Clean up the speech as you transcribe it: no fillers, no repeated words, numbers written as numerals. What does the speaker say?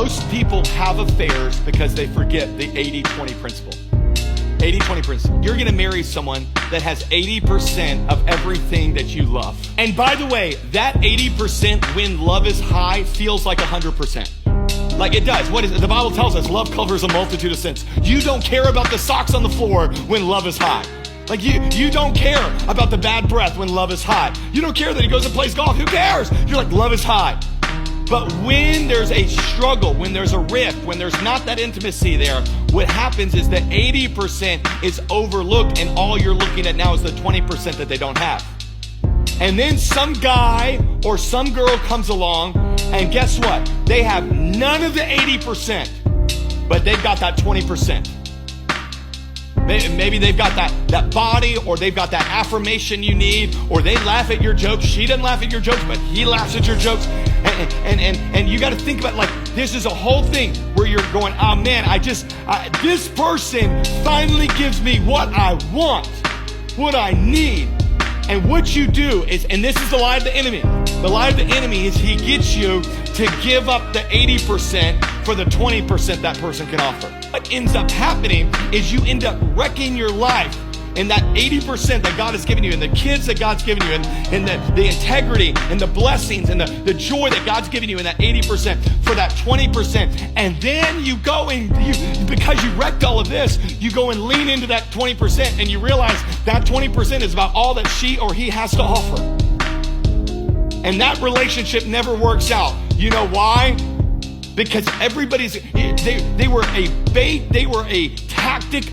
Most people have affairs because they forget the 80-20 principle. 80-20 principle. You're gonna marry someone that has 80% of everything that you love. And by the way, that 80% when love is high feels like 100%. Like it does. What is it? The Bible tells us love covers a multitude of sins. You don't care about the socks on the floor when love is high. Like you don't care about the bad breath when love is high. You don't care that he goes and plays golf. Who cares? You're like, love is high. But when there's a struggle, when there's a rift, when there's not that intimacy there, what happens is that 80% is overlooked and all you're looking at now is the 20% that they don't have. And then some guy or some girl comes along and guess what? They have none of the 80%, but they've got that 20%. Maybe they've got that body, or they've got that affirmation you need, or they laugh at your jokes. She doesn't laugh at your jokes, but he laughs at your jokes. And you got to think about, like, this is a whole thing where you're going, oh man, this person finally gives me what I want, what I need. And what you do is, and this is the lie of the enemy. The lie of the enemy is he gets you to give up the 80% for the 20% that person can offer. What ends up happening is you end up wrecking your life in that 80% that God has given you, and the kids that God's given you, and the integrity and the blessings and the joy that God's given you in that 80% for that 20%. And then you go and because you wrecked all of this, you go and lean into that 20% and you realize that 20% is about all that she or he has to offer. And that relationship never works out. You know why? Because they were a bait, they were a tactic